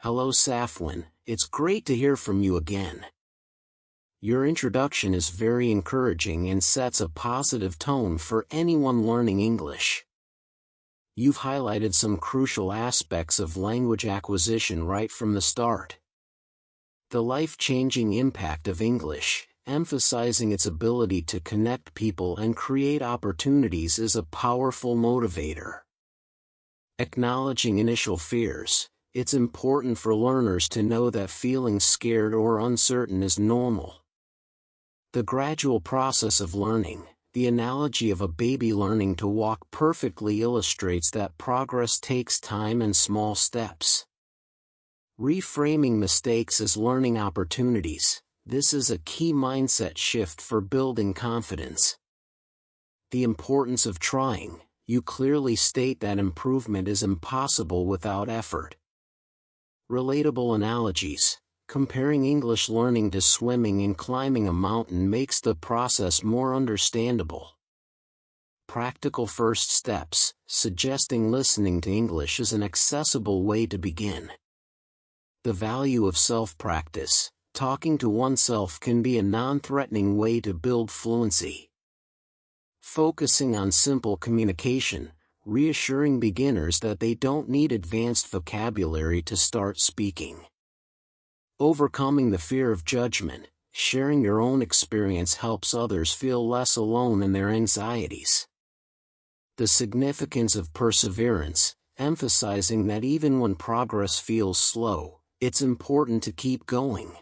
Hello Safwin, it's great to hear from you again. Your introduction is very encouraging and sets a positive tone for anyone learning English. You've highlighted some crucial aspects of language acquisition right from the start. The life-changing impact of English, emphasizing its ability to connect people and create opportunities, is a powerful motivator. Acknowledging initial fears, it's important for learners to know that feeling scared or uncertain is normal. The gradual process of learning, the analogy of a baby learning to walk, perfectly illustrates that progress takes time and small steps. Reframing mistakes as learning opportunities, this is a key mindset shift for building confidence. The importance of trying, you clearly state that improvement is impossible without effort. Relatable analogies, comparing English learning to swimming and climbing a mountain makes the process more understandable. Practical first steps, suggesting listening to English is an accessible way to begin. The value of self-practice, talking to oneself can be a non-threatening way to build fluency. Focusing on simple communication, reassuring beginners that they don't need advanced vocabulary to start speaking. Overcoming the fear of judgment, sharing your own experience helps others feel less alone in their anxieties. The significance of perseverance, emphasizing that even when progress feels slow, it's important to keep going.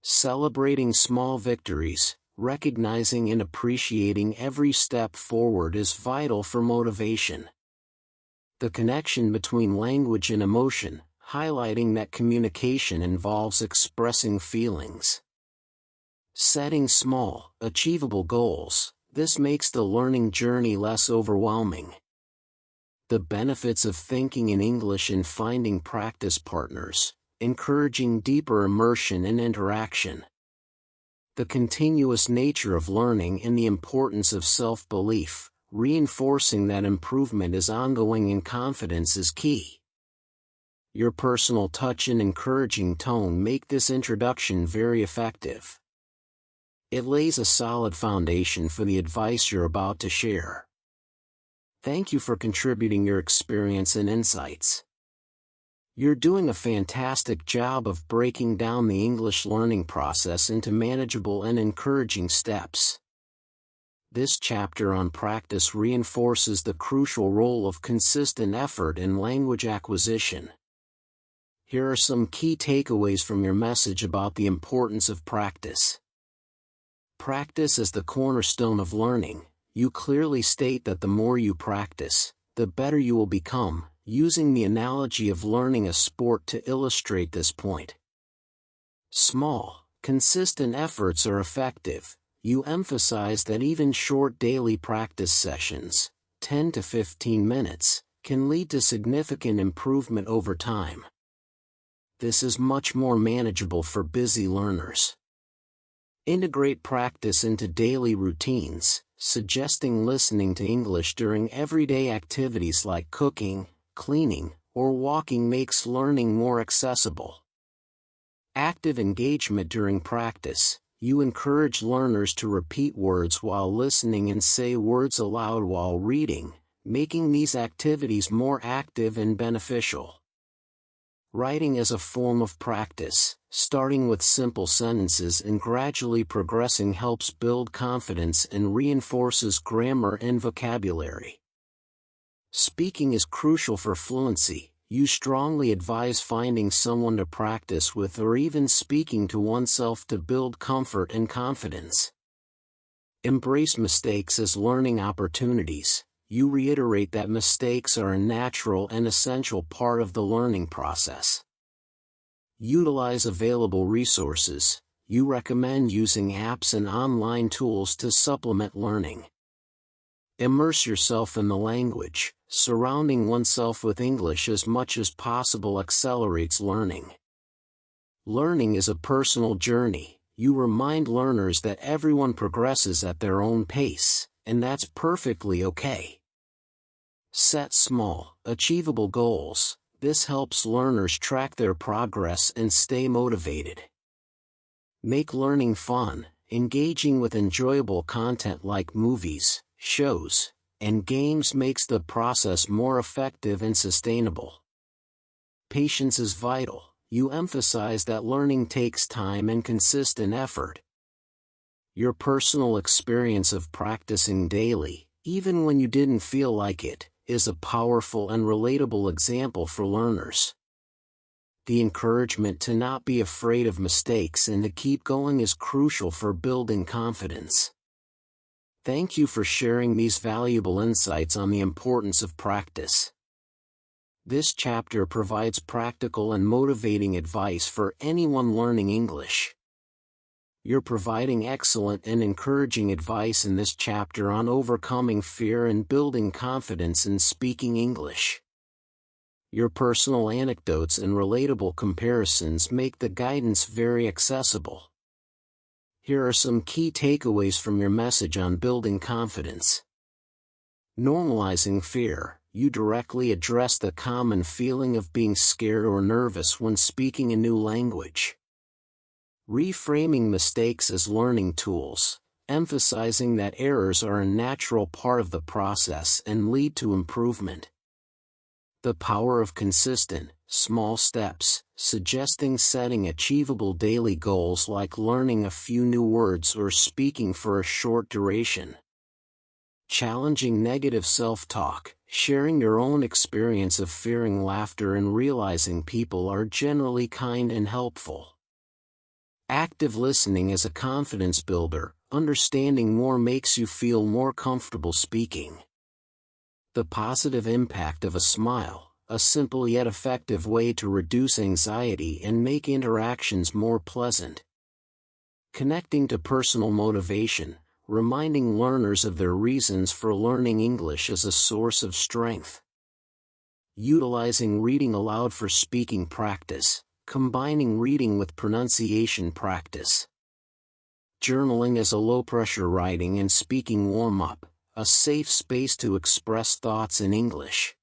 Celebrating small victories, recognizing and appreciating every step forward is vital for motivation. The connection between language and emotion, highlighting that communication involves expressing feelings. Setting small, achievable goals, this makes the learning journey less overwhelming. The benefits of thinking in English and finding practice partners, encouraging deeper immersion and interaction. The continuous nature of learning and the importance of self-belief, reinforcing that improvement is ongoing and confidence is key. Your personal touch and encouraging tone make this introduction very effective. It lays a solid foundation for the advice you're about to share. Thank you for contributing your experience and insights. You're doing a fantastic job of breaking down the English learning process into manageable and encouraging steps. This chapter on practice reinforces the crucial role of consistent effort in language acquisition. Here are some key takeaways from your message about the importance of practice. Practice is the cornerstone of learning. You clearly state that the more you practice, the better you will become, using the analogy of learning a sport to illustrate this point. Small, consistent efforts are effective. You emphasize that even short daily practice sessions, 10 to 15 minutes, can lead to significant improvement over time. This is much more manageable for busy learners. Integrate practice into daily routines, suggesting listening to English during everyday activities like cooking, cleaning, or walking makes learning more accessible. Active engagement during practice, you encourage learners to repeat words while listening and say words aloud while reading, making these activities more active and beneficial. Writing as a form of practice, starting with simple sentences and gradually progressing helps build confidence and reinforces grammar and vocabulary. Speaking is crucial for fluency. You strongly advise finding someone to practice with or even speaking to oneself to build comfort and confidence. Embrace mistakes as learning opportunities. You reiterate that mistakes are a natural and essential part of the learning process. Utilize available resources. You recommend using apps and online tools to supplement learning. Immerse yourself in the language. Surrounding oneself with English as much as possible accelerates learning. Learning is a personal journey. You remind learners that everyone progresses at their own pace, and that's perfectly okay. Set small, achievable goals. This helps learners track their progress and stay motivated. Make learning fun, engaging with enjoyable content like movies, shows, and games makes the process more effective and sustainable. Patience is vital. You emphasize that learning takes time and consistent effort. Your personal experience of practicing daily, even when you didn't feel like it, is a powerful and relatable example for learners. The encouragement to not be afraid of mistakes and to keep going is crucial for building confidence. Thank you for sharing these valuable insights on the importance of practice. This chapter provides practical and motivating advice for anyone learning English. You're providing excellent and encouraging advice in this chapter on overcoming fear and building confidence in speaking English. Your personal anecdotes and relatable comparisons make the guidance very accessible. Here are some key takeaways from your message on building confidence. Normalizing fear. You directly address the common feeling of being scared or nervous when speaking a new language. Reframing mistakes as learning tools, emphasizing that errors are a natural part of the process and lead to improvement. The power of consistent, small steps, suggesting setting achievable daily goals like learning a few new words or speaking for a short duration. Challenging negative self-talk, sharing your own experience of fearing laughter and realizing people are generally kind and helpful. Active listening as a confidence builder, understanding more makes you feel more comfortable speaking. The positive impact of a smile, a simple yet effective way to reduce anxiety and make interactions more pleasant. Connecting to personal motivation, reminding learners of their reasons for learning English as a source of strength. Utilizing reading aloud for speaking practice, combining reading with pronunciation practice. Journaling as a low-pressure writing and speaking warm-up, a safe space to express thoughts in English.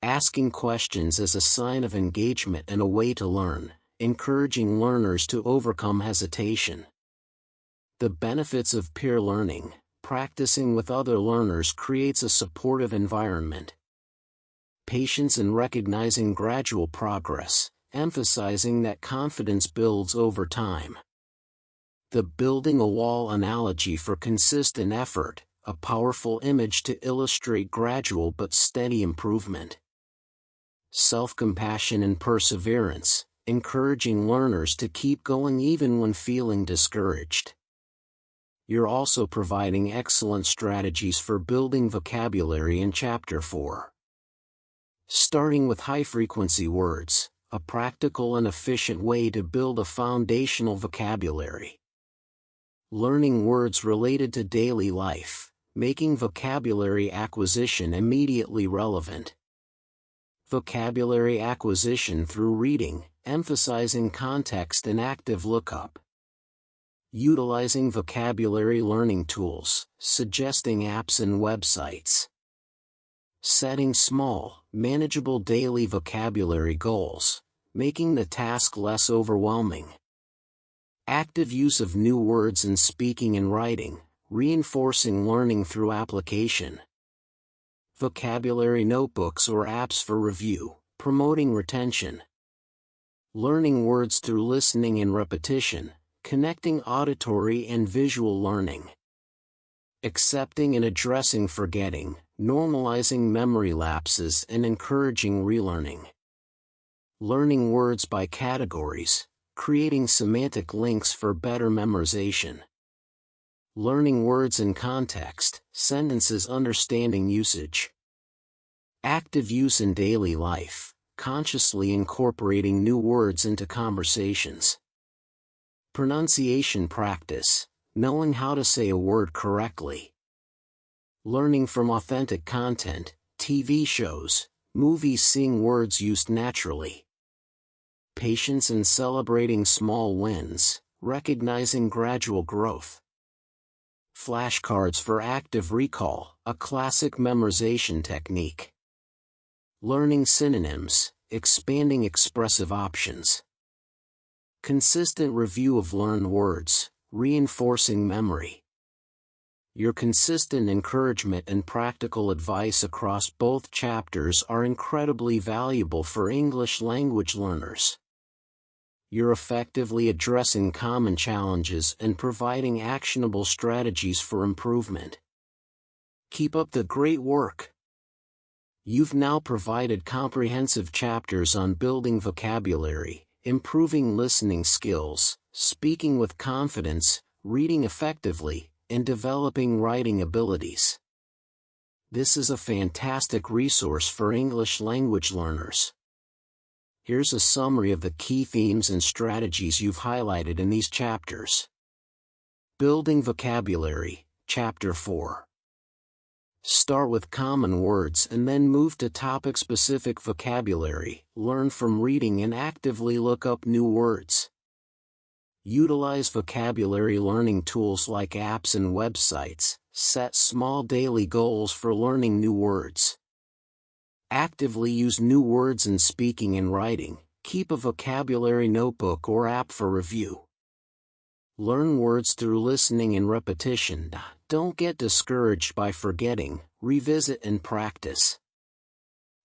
Asking questions as a sign of engagement and a way to learn, encouraging learners to overcome hesitation. The benefits of peer learning. Practicing with other learners creates a supportive environment. Patience in recognizing gradual progress, emphasizing that confidence builds over time. The building a wall analogy for consistent effort, a powerful image to illustrate gradual but steady improvement. Self-compassion and perseverance, encouraging learners to keep going even when feeling discouraged. You're also providing excellent strategies for building vocabulary in Chapter 4. Starting with high-frequency words, a practical and efficient way to build a foundational vocabulary. Learning words related to daily life, making vocabulary acquisition immediately relevant. Vocabulary acquisition through reading, emphasizing context and active lookup. Utilizing vocabulary learning tools, suggesting apps and websites. Setting small, manageable daily vocabulary goals, making the task less overwhelming. Active use of new words in speaking and writing, reinforcing learning through application. Vocabulary notebooks or apps for review, promoting retention. Learning words through listening and repetition, connecting auditory and visual learning. Accepting and addressing forgetting, normalizing memory lapses and encouraging relearning. Learning words by categories, creating semantic links for better memorization. Learning words in context, sentences understanding usage. Active use in daily life, consciously incorporating new words into conversations. Pronunciation practice, knowing how to say a word correctly. Learning from authentic content, TV shows, movies, seeing words used naturally. Patience in celebrating small wins, recognizing gradual growth. Flashcards for active recall, a classic memorization technique. Learning synonyms, expanding expressive options. Consistent review of learned words, reinforcing memory. Your consistent encouragement and practical advice across both chapters are incredibly valuable for English language learners. You're effectively addressing common challenges and providing actionable strategies for improvement. Keep up the great work. You've now provided comprehensive chapters on building vocabulary, improving listening skills, speaking with confidence, reading effectively, and developing writing abilities. This is a fantastic resource for English language learners. Here's a summary of the key themes and strategies you've highlighted in these chapters. Building vocabulary, Chapter 4. Start with common words and then move to topic-specific vocabulary. Learn from reading and actively look up new words. Utilize vocabulary learning tools like apps and websites. Set small daily goals for learning new words. Actively use new words in speaking and writing. Keep a vocabulary notebook or app for review. Learn words through listening and repetition. Don't get discouraged by forgetting. Revisit and practice.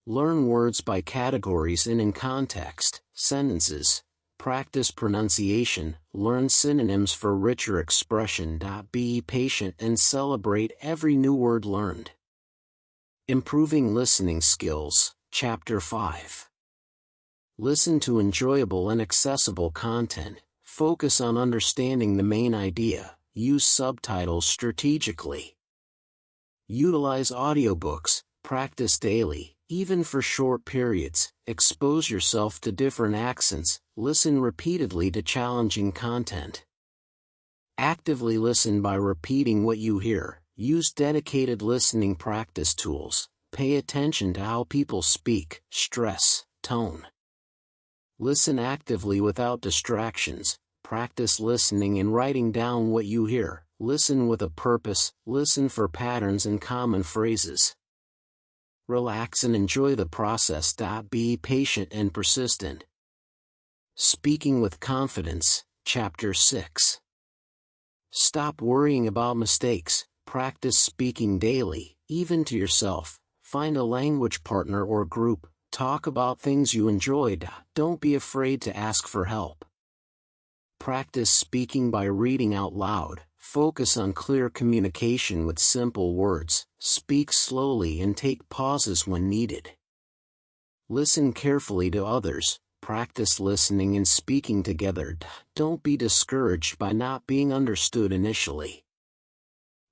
Learn words by categories and in context. Sentences. Practice pronunciation. Learn synonyms for richer expression. Be patient and celebrate every new word learned. Improving listening skills, Chapter 5. Listen to enjoyable and accessible content. Focus on understanding the main idea. Use subtitles strategically. Utilize audiobooks. Practice daily, even for short periods. Expose yourself to different accents. Listen repeatedly to challenging content. Actively listen by repeating what you hear. Use dedicated listening practice tools. Pay attention to how people speak, stress, tone. Listen actively without distractions. Practice listening and writing down what you hear. Listen with a purpose. Listen for patterns and common phrases. Relax and enjoy the process. Be patient and persistent. Speaking with confidence, Chapter 6. Stop worrying about mistakes. Practice speaking daily, even to yourself. Find a language partner or group. Talk about things you enjoyed. Don't be afraid to ask for help. Practice speaking by reading out loud. Focus on clear communication with simple words. Speak slowly and take pauses when needed. Listen carefully to others. Practice listening and speaking together. Don't be discouraged by not being understood initially.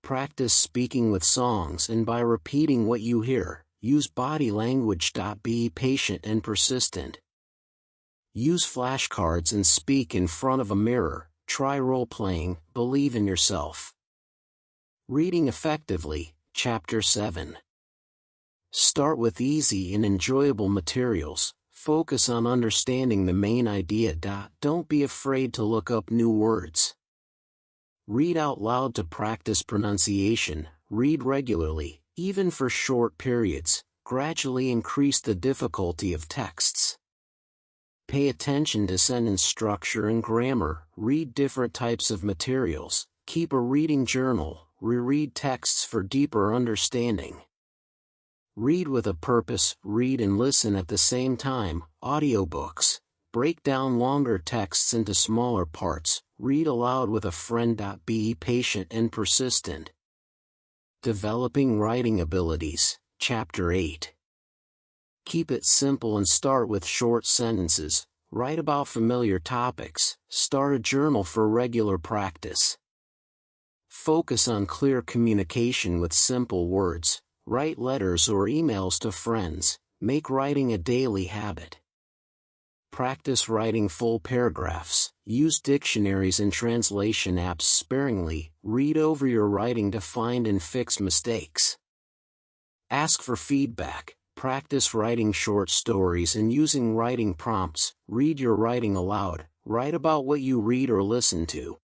Practice speaking with songs and by repeating what you hear. Use body language. Be patient and persistent. Use flashcards and speak in front of a mirror. Try role-playing. Believe in yourself. Reading effectively, Chapter 7. Start with easy and enjoyable materials. Focus on understanding the main idea. Don't be afraid to look up new words. Read out loud to practice pronunciation. Read regularly, even for short periods. Gradually increase the difficulty of texts. Pay attention to sentence structure and grammar. Read different types of materials. Keep a reading journal. Reread texts for deeper understanding. Read with a purpose. Read and listen at the same time. Audiobooks. Break down longer texts into smaller parts. Read aloud with a friend. Be patient and persistent. Developing writing abilities, Chapter 8. Keep it simple and start with short sentences. Write about familiar topics. Start a journal for regular practice. Focus on clear communication with simple words. Write letters or emails to friends. Make writing a daily habit. Practice writing full paragraphs. Use dictionaries and translation apps sparingly. Read over your writing to find and fix mistakes. Ask for feedback. Practice writing short stories and using writing prompts. Read your writing aloud. Write about what you read or listen to.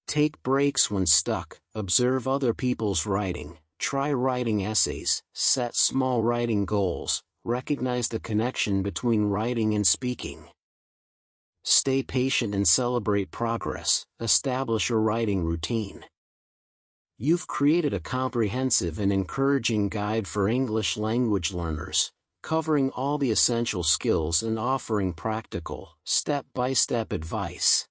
Take breaks when stuck. Observe other people's writing. Try writing essays. Set small writing goals. recognize the connection between writing and speaking. Stay patient and celebrate progress. Establish a writing routine. You've created a comprehensive and encouraging guide for English language learners, covering all the essential skills and offering practical, step-by-step advice.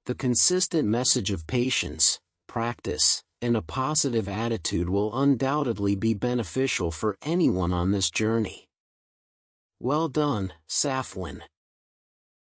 The consistent message of patience, practice, and a positive attitude will undoubtedly be beneficial for anyone on this journey. Well done, Safwin.